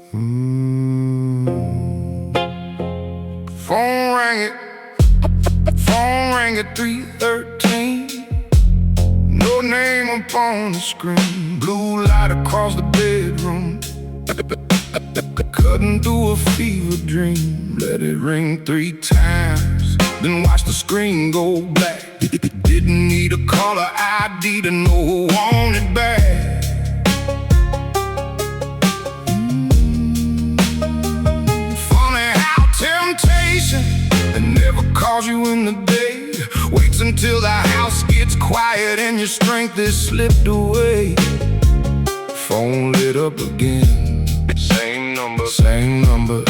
Phone rang it, phone rang at 3:13. No name upon the screen. Blue light across the bedroom, cutting through a fever dream. Let it ring 3 times, then watch the screen go black. Didn't need a caller ID to know who wanted back. Funny how temptation that never calls you in the day waits until the house gets quiet and your strength is slipped away. Phone lit up again, same number, same number.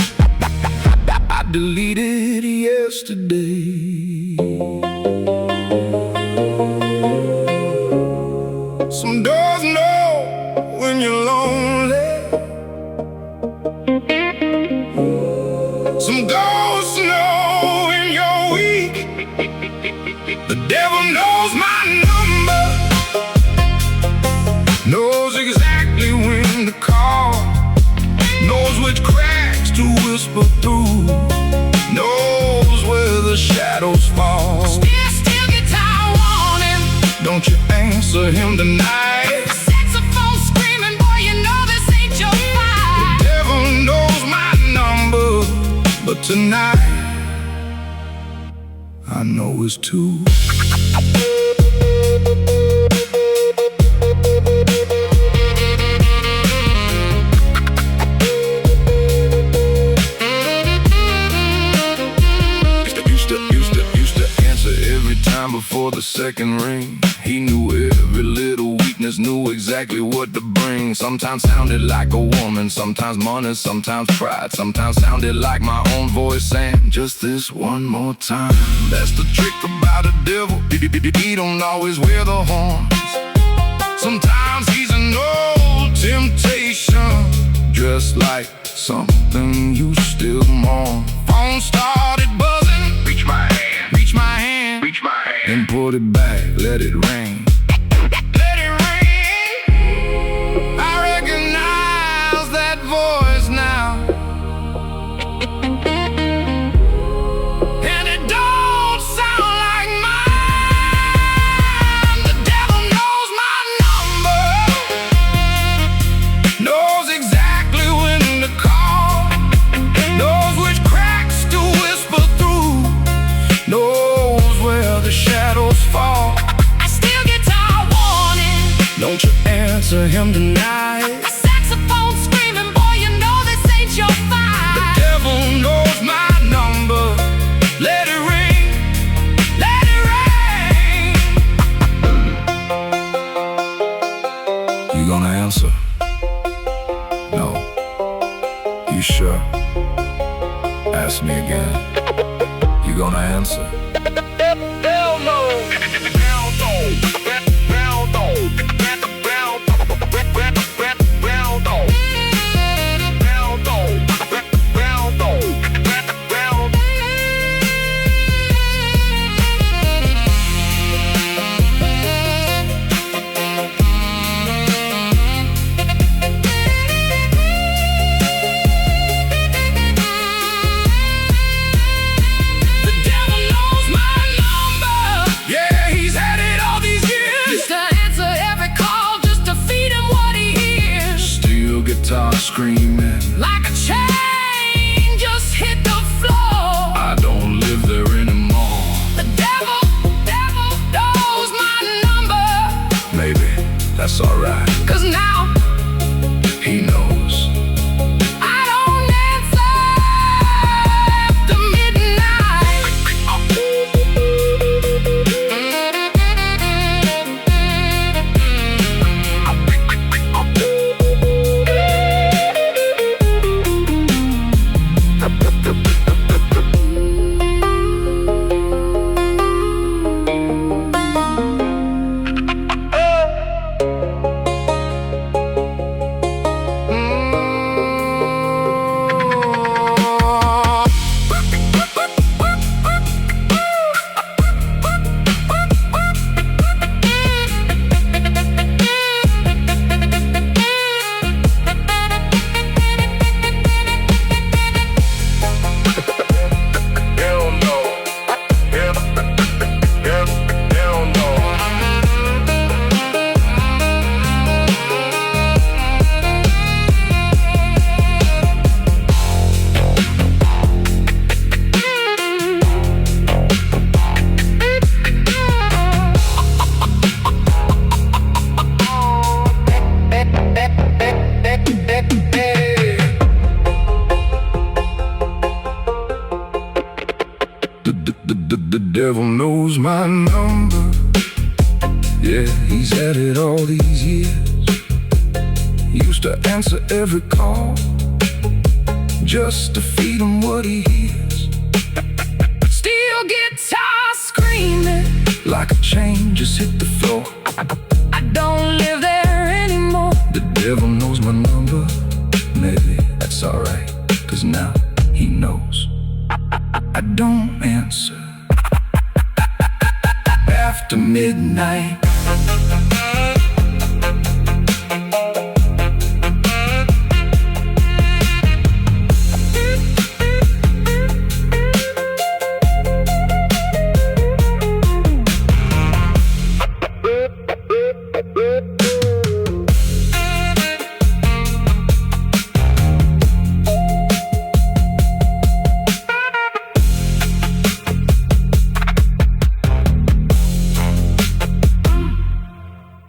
I deleted yesterday. Some doors know when you're lonely. Some ghosts know when you're weak. The devil knows my number, knows exactly when to call, knows which cracks to whisper through, knows where the shadows fall. Still guitar warning, don't you answer him tonight. Saxophone screaming, boy, you know this ain't your fight. The devil knows my number, but tonight I know it's too. Used to answer every time before the second ring. He knew every little weakness, knew exactly what to bring. Sometimes sounded like a woman, sometimes money, sometimes pride, sometimes sounded like my own voice saying, just this one more time. That's the trick about the devil, he don't always wear the horns. Sometimes he's an old temptation, dressed like something you still mourn. Phone started buzzing, reach my hand, reach my hand, reach my hand, then put it back, let it ring. Let it ring. I recognize that voice now, and it don't sound like mine. The devil knows my number, knows exactly when to call, knows which cracks to whisper through, knows where the shadows fall. I still guitar warning, don't you answer him tonight. A saxophone screaming, boy, you know this ain't your fight. The devil knows my number, let it ring, let it ring. You gonna answer? No. You sure? Ask me again. You gonna answer? Hell no. Hell no. Hell no. Screaming like a chain just hit the floor. I don't live there anymore. The devil knows my number. Maybe that's alright, 'cause now he knows. I don't answer after midnight. devil knows my number. Yeah, he's had it all these years. Used to answer every call just to feed him what he hears. Steel guitar screaming like a chain just hit the floor. I don't live there anymore. The devil knows my number. Maybe that's alright, 'cause now he knows I don't answer after midnight.